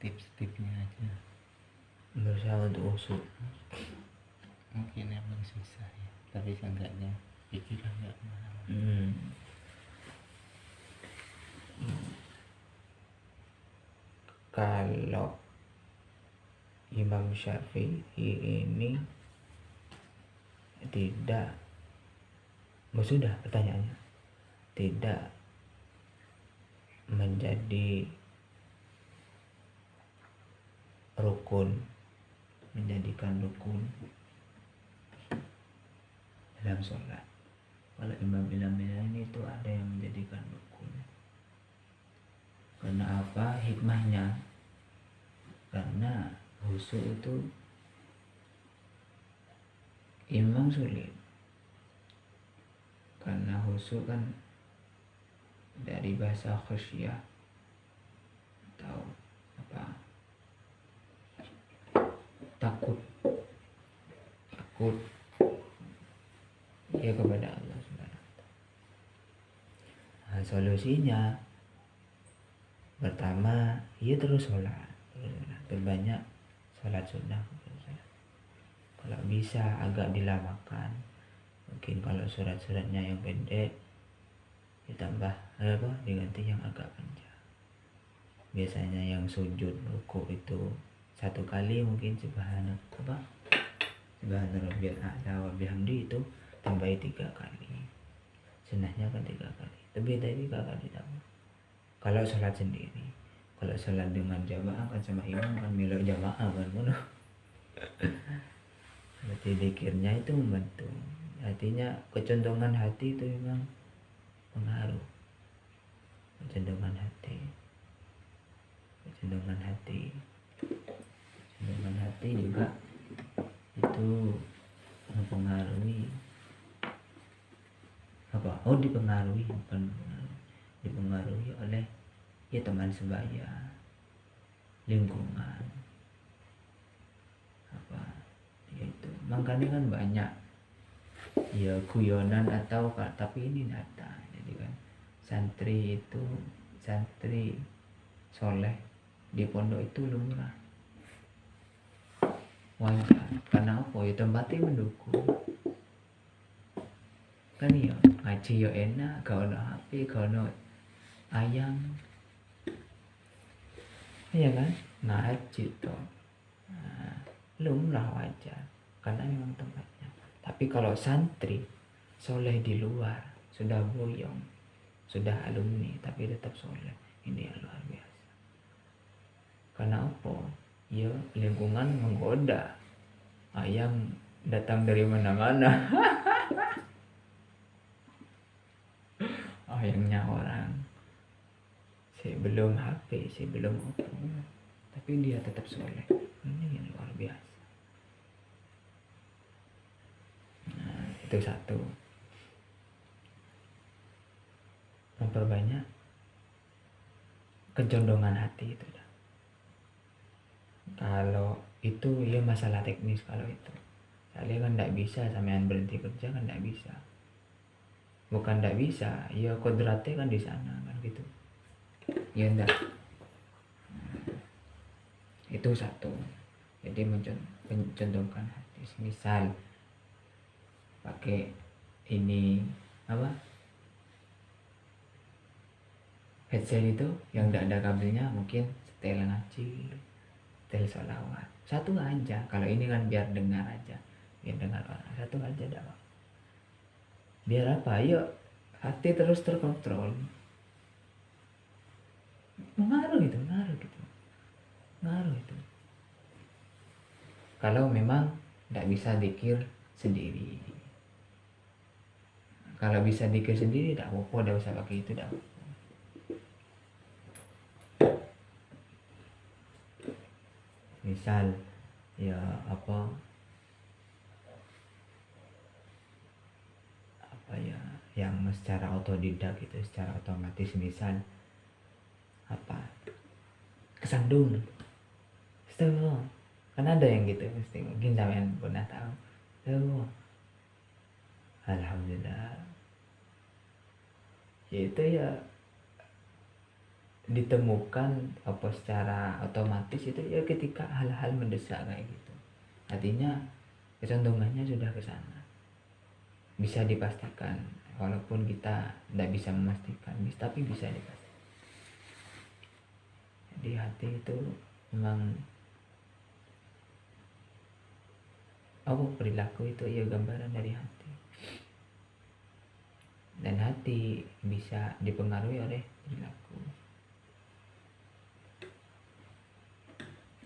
tips-tipsnya aja. berusaha untuk usut. Mungkin emang susah ya, tapi seenggaknya pikiran nggak kemana-mana. Kalau Imam Syafi'i ini tidak, sudah pertanyaannya, tidak menjadi rukun, menjadikan rukun dalam sholat. Kalau imam-imam ini itu ada yang menjadikan rukun. Karena apa? Hikmahnya, karena khusyuk itu imam sulit. Karena khusyuk kan dari bahasa khusyah atau apa, takut ya kepada Allah Subhanahu wa ta'ala. Nah, solusinya pertama, ya terus sholat, berbanyak sholat sunnah. Kalau bisa agak dilamakan, mungkin kalau surat-suratnya yang pendek ditambah diganti yang agak panjang. Biasanya yang sujud rukuk itu satu kali, mungkin subhana rabbiyal a'la wa bihamdi itu tambahi 3 kali. Sunnahnya kan 3 kali, lebih dari 3 kali tambah. Kalau sholat sendiri, kalau sholat dengan jamaah kan sama imam kan melok jamaah kan mono. Berarti zikirnya itu membantu. Artinya kecondongan hati itu memang pengaruh. Kecondongan hati juga itu mempengaruhi apa? Dipengaruhi oleh ya teman sebaya, lingkungan, apa yaitu. Makanya kan banyak ya guyonan atau tapi ini nyata. Jadi kan santri soleh di pondok itu lumrah, wajar. Karena apa? Ya tempatnya mendukung kan. Ya ngaji ya enak, gak ada HP, gak ada ayam, iya kan, ngaji toh. Nah, lumrah, wajar, karena memang tempatnya. Tapi kalau santri soleh di luar, sudah boyong, sudah alumni, tapi tetap soleh, ini yang luar biasa. Karena apa? Ya lingkungan menggoda, ayam datang dari mana-mana. Ayamnya orang sebelum HP, sebelum apa, tapi dia tetap soleh, ini yang luar biasa. Nah, itu satu, memperbanyak kecondongan hati itu. Kalau itu ya masalah teknis. Kalau itu saya kan tidak bisa sampean berhenti kerja kan, tidak bisa. Bukan tidak bisa, ya kodratnya kan di sana kan gitu. Ya enggak. Itu satu. Jadi mencontohkan hati. Misal pakai ini apa? Headset itu yang tidak ada kabelnya, mungkin setel ngaji, setel sholawat. Satu aja. Kalau ini kan biar dengar aja, biar dengar orang. Satu aja dah. Biar apa? Yuk hati terus terkontrol. Ngaruh itu. Kalau memang tidak bisa zikir sendiri. Kalau bisa zikir sendiri tidak apa-apa, tidak usah pakai itu, tidak apa-apa. Misal ya apa ya yang secara otodidak itu, secara otomatis. Misal apa, kesandung, tuh kan ada yang gitu, mesti mungkin sampean pernah tahu tuh. Alhamdulillah, ya itu ya ditemukan apa secara otomatis itu ya ketika hal-hal mendesak kayak gitu. Artinya kecenderungannya sudah ke sana. Bisa dipastikan walaupun kita tidak bisa memastikan, tapi bisa dipastikan. Jadi hati itu memang perilaku itu ya gambaran dari hati. Dan hati bisa dipengaruhi oleh perilaku.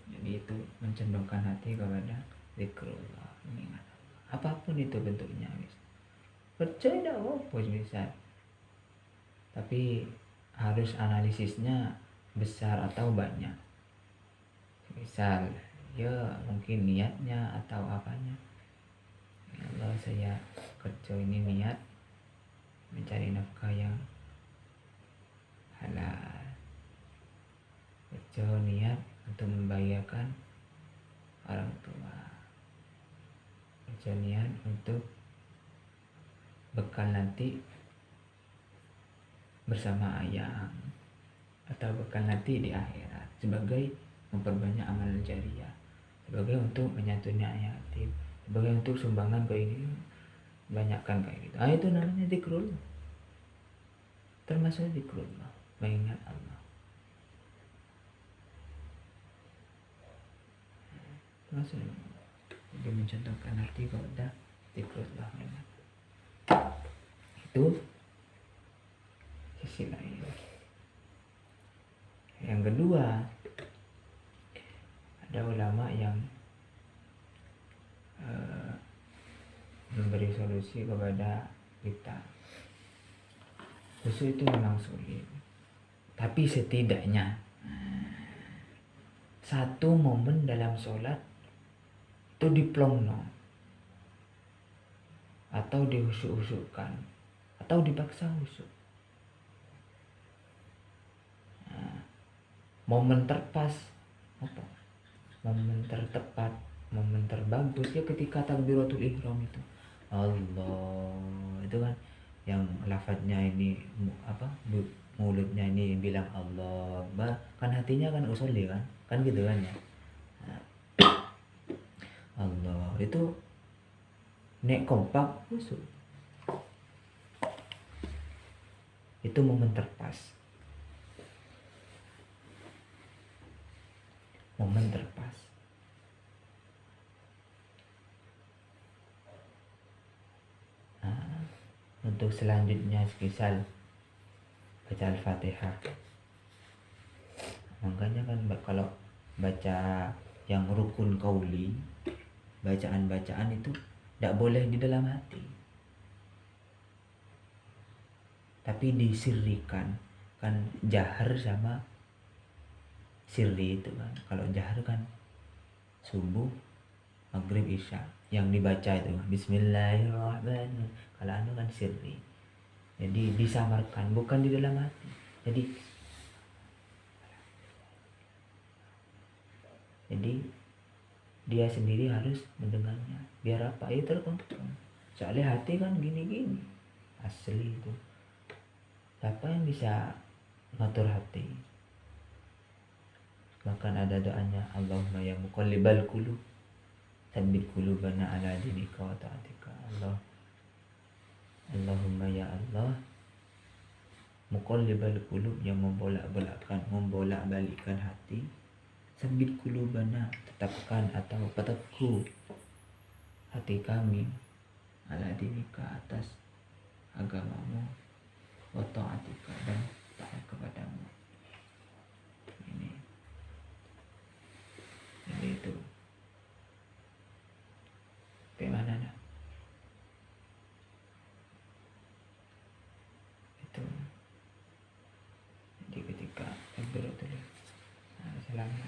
Jadi itu mencenderungkan hati kepada zikrullah, mengingat Allah. Apapun itu bentuknya, percaya tidak apa bisa. Tapi harus analisisnya besar atau banyak. Misal ya mungkin niatnya atau apanya. Ya Allah, saya kerja ini niat mencari nafkah yang halal, kerja niat untuk membahagiakan orang tua, kerja niat untuk bekal nanti bersama ayah atau bekal nanti di akhirat, sebagai memperbanyak amal jariah, sebagai untuk menyantuni yatim, sebagai untuk sumbangan ke ini, banyakkan kayak gitu. Itu namanya zikrullah, termasuk zikrullah, mengingat Allah. Termasuk jadi mencontohkan hati kepada zikrullah, mengingat itu sisi lain. Yang kedua, ada ulama yang memberi solusi kepada kita. Khusus itu memang sulit, tapi setidaknya satu momen dalam sholat itu diplongno atau dihusuk-husukkan atau dipaksa husuk. Momen terpas apa? Momen tertepat, momen terbagus ya ketika takbiratul ihram itu. Allah, itu kan yang lafadznya ini mulutnya ini bilang Allah, kan hatinya kan usolli kan gitu kan ya. Allah itu nek kompak khusus. Itu momen terpas. Momen terpas. Untuk selanjutnya semisal baca Al-Fatihah. Makanya kan kalau baca yang rukun qauli, bacaan-bacaan itu tidak boleh di dalam hati, tapi disirrikan. Kan jahar sama sirri itu kan. Kalau jahar kan subuh, maghrib, isya, yang dibaca itu Bismillahirrahmanirrahim. Kalau anu kan sirri, jadi disamarkan, bukan di dalam hati. Jadi dia sendiri harus mendengarnya. Biar apa? Ya terkontrol. Soalnya hati kan gini-gini asli itu. Siapa yang bisa ngatur hati? Bahkan ada doanya, Allahumma ya muqallibal qulub tsabbit qulubana ala dinika wa ta'atika. Allahumma ya Allah, muqallibal qulub, yang membolak-balikkan hati, tsabbit qulubana, tetapkan atau petekku hati kami, ala dinika, atas agamamu, wa ta'atika, dan taat kepadamu. Ini jadi itu bagaimana nak? Itu jadi ketika takbiratul selama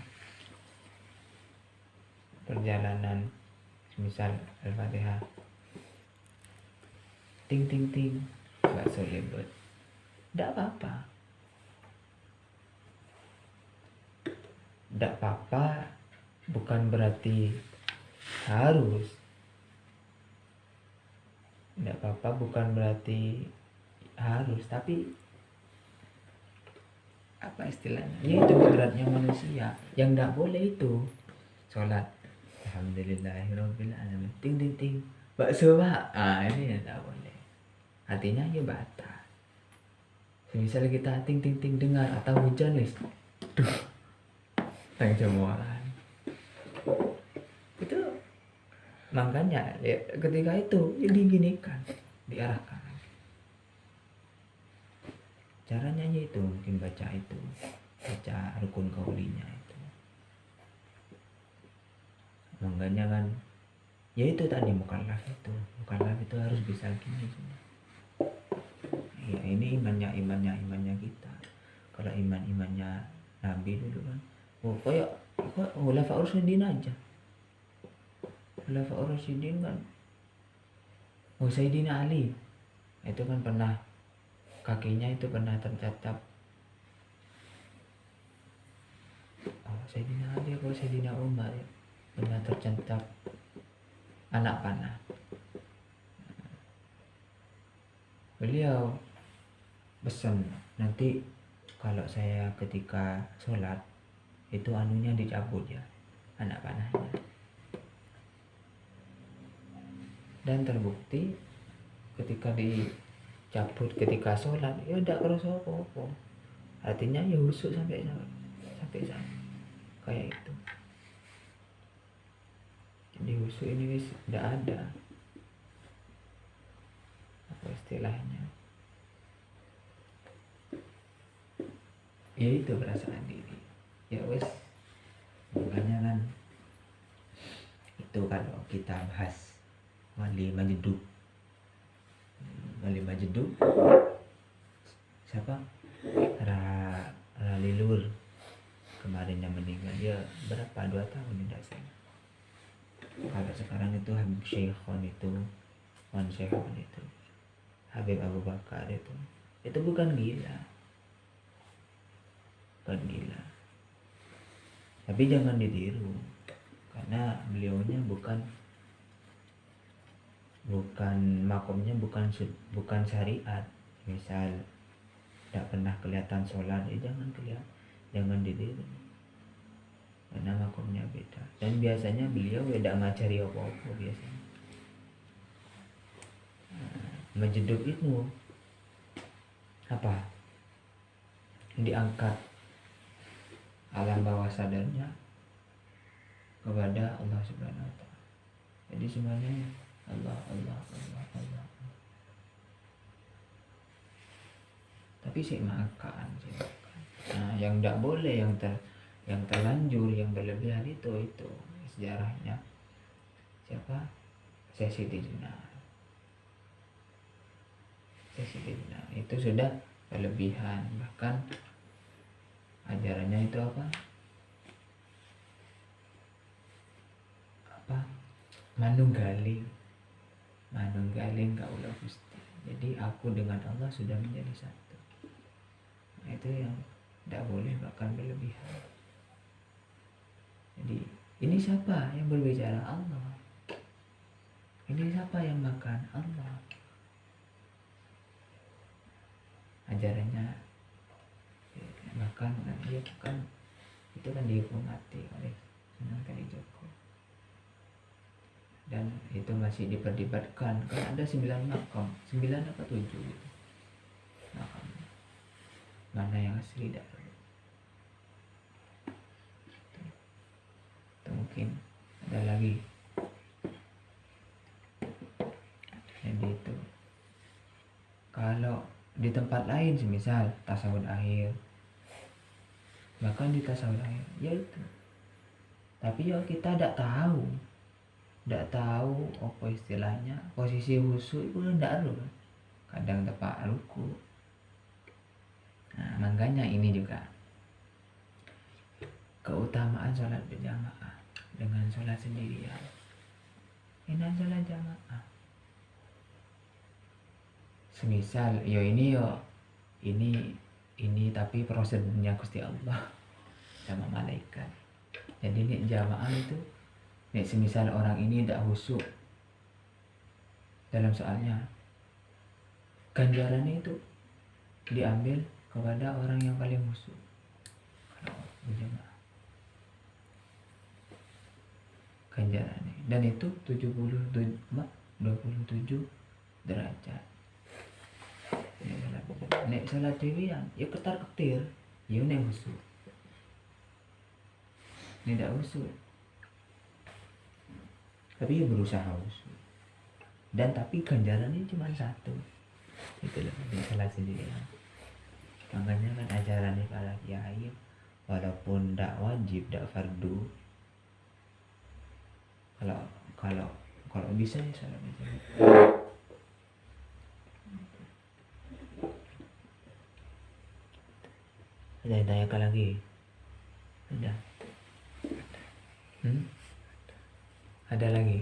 perjalanan, misal Al-Fatihah ting ting ting gak solebet, tidak apa-apa, tidak apa-apa, bukan berarti harus, tidak apa-apa bukan berarti harus, tapi apa istilahnya, ya itu beratnya manusia. Yang tidak boleh itu sholat alhamdulillahirabbil alamin ting ting ting bakso pak, ini yang tidak boleh, artinya ya batal. Misalnya kita ting ting ting dengar atau hujan wis duh tang jemuran itu, makanya ya, ketika itu ya diginikan, diarahkan. Caranya itu mungkin baca rukun kaulinya itu. Makanya kan ya itu tadi mukallaf itu harus bisa gini semua. Ya ini imannya kita. Kalau imannya Nabi dulu kan, kayak Khulafaur Rasyidin aja. Khulafaur Rasyidin kan, Sayyidina Ali itu kan pernah kakinya itu pernah tercatat. Sayyidina Ali atau Sayyidina Umar ya, pernah tercatat anak panah. Beliau pesan nanti kalau saya ketika sholat itu anunya dicabut ya, anak panahnya. Dan terbukti ketika dicabut ketika sholat ya tidak kerasa apa-apa, artinya ya husuk sampai sana kayak itu. Jadi husuk ini wis tidak ada apa istilahnya, ya itu perasaan diri ya wis. Makanya kan itu kalau kita bahas wali majeduk siapa, Ralilur kemarin yang meninggal, dia berapa 2 tahun tidak sih. Kalau sekarang itu Habib Syekhon itu Habib Abu Bakar itu bukan gila, tapi jangan ditiru karena beliaunya bukan makomnya bukan syariat. Misal tidak pernah kelihatan sholat ya jangan ditiru karena makomnya beda. Dan biasanya beliau tidak ngajari apa-apa biasanya. Majeduk itu apa, diangkat alam bawah sadarnya kepada Allah Subhanahu wa Ta'ala. Jadi semuanya Allah. Tapi sih makan. Nah, yang tidak boleh, yang terlanjur, yang berlebihan itu sejarahnya siapa? Sesi Jenar itu sudah berlebihan, bahkan ajarannya itu apa manunggaling kaulah Gusti. Jadi aku dengan Allah sudah menjadi satu. Nah, itu yang tidak boleh, bahkan berlebihan. Jadi ini siapa yang berbicara? Allah. Ini siapa yang makan? Allah. Ajarannya makan dan dia bukan itu kan dihukum mati oleh Sunan Kalijogo. Dan itu masih diperdebatkan kan, ada 9 makam, 9 apa 7 gitu makam, mana yang asli dah. Itu mungkin ada lagi. Jadi itu kalau di tempat lain semisal tasawuf akhir, bahkan di tasawuf akhir ya itu, tapi ya kita tidak tahu apa istilahnya posisi khusyuk itu tidak ada, kadang tepat ruku. Nah, makanya ini juga keutamaan sholat berjamaah dengan sholat sendirian. Ini sholat jamaah semisal ini tapi prosedurnya Gusti Allah sama malaikat. Jadi nih jamaah itu nih semisal orang ini tidak khusyuk dalam soalnya, ganjarannya itu diambil kepada orang yang paling khusyuk. ganjarannya, dan itu 27 derajat. Nek salah dewean ya ketar ketir, ya nek usuk, nek tidak usuk, tapi ya berusaha usuk. Dan tapi ganjarannya cuma satu, itu loh, salah sendiri. Makanya kan ajarannya para kiai, walaupun tidak wajib, tidak fardu, kalau bisa ya salah aja. Ada yang tanyakan lagi? Ada? Ada lagi?